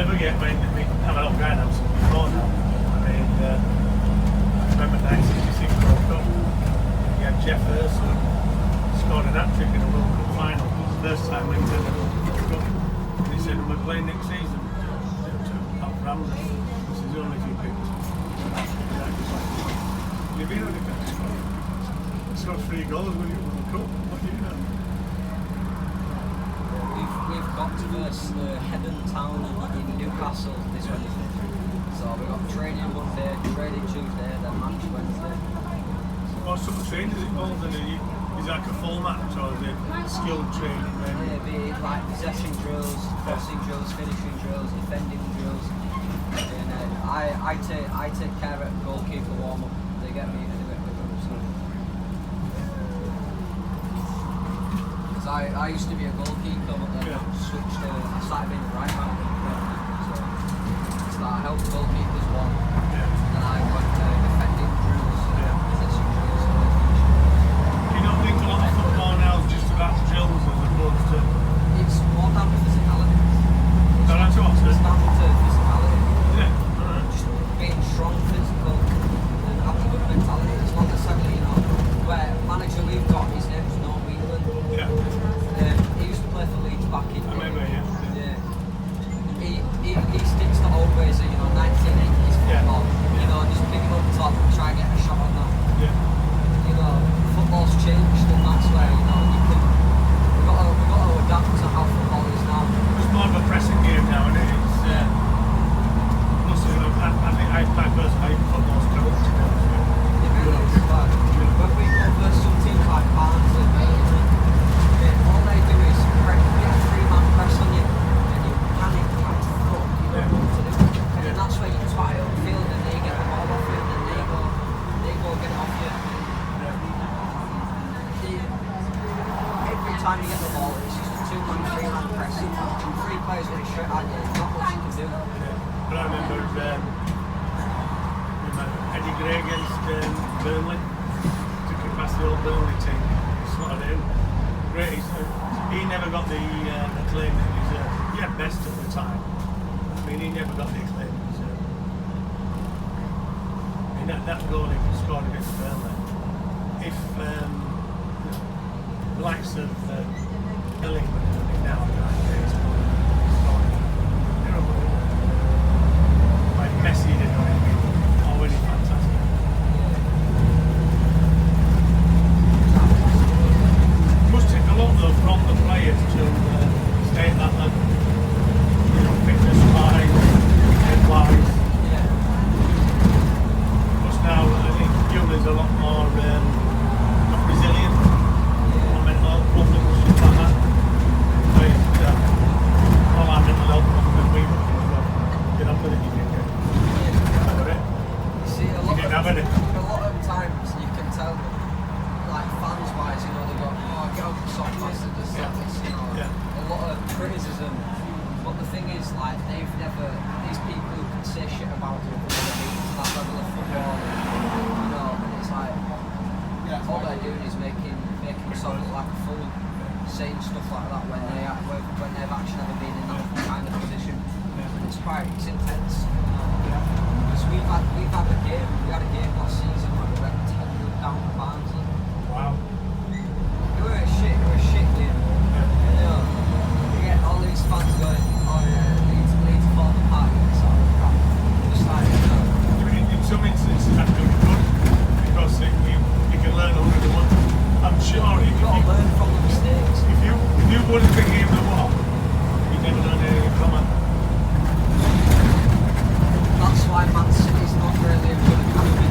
never forget when I'm an old guy now, so before now. I mean, I remember 1966 World Cup. You had Jeff Hurst who scored an hat-trick in a World Cup final. It was the first time we won the World Cup. And he said, we're playing next season. Up Ramsey. This is the only few people. You've been on the country. Scored 3 goals when you won the Cup. What do you know? We've got to verse Heaven Town in Newcastle this Wednesday. So we've got training Monday, training Tuesday, then match Wednesday. What sort of training is involved in it? Is it like a full match or is it skilled training? It'd be like possession drills, crossing drills, finishing drills, defending drills. And I take care of goalkeeper warm up. They get me in a bit with them. So. I used to be a goalkeeper, but then I switched to, I started being a right back. So I helped goalkeepers one, and I got defending drills, possession drills. Do you not think a lot of football now is just about drills as opposed to... It's more down to physicality. No, that's what It's down to physicality. Yeah. Just being strong, physical, and having a good mentality. It's not necessarily, where manager we've got, his name's Norm Whelan. Yeah. He used to play for Leeds back in the day. Yeah. He sticks to old ways of 1980s football. Just pick him up top and try and get a shot on that. Yeah. Football's changed, and that's where we've got to adapt to how football is now. It's more of a pressing game now, and it's plus, I think I personally think football's cool. It really is. When we go versus some teams like Barnes and all they do is get a 3-man press on you, and you panic like fuck, you don't know what to do. And that's where you twat it upfield, and they get the ball off you, and then they go get it off you. Every time you get the ball, it's just a 2-man, 3-man press. 3 players going straight at you, there's not much you can do. But I remember Eddie Gray against Burnley. Took him past the old Burnley team. Slotted in. Great. He never got the acclaim that he deserved. He had best at the time. I mean, he never got the acclaim he deserved. I mean, that goal he scored against Burnley. If the likes of Ellington now, like Messi did on it, already fantastic. It must take a lot though from the players to stay at that level. Fitness wise, head wise. Plus now I think humans are a lot more resilient. Mental health problems, shit like that. All our mental health problems that we were get up with it, you can get it. See, a lot of times you can tell, like fans wise, they go, get over the soft bastard, this. A lot of criticism. But the thing is, like, these people who can say shit about it, to that level of football, and it's like, all they're doing is making themselves look like a fool, saying stuff like that when they've actually never been in that kind of position. And it's intense. Because we had a game last season where we went 10-0 down to Barnsley. Wow. It was a shit game. You get all these fans going, Leeds fall apart, sort of crap. Just like, In some instances that could be good, because you can learn a little bit. I'm sure you've got to learn from the mistakes. If you wouldn't be game the wall, you'd never learn anything from it. That's why Man City's not really a good academy.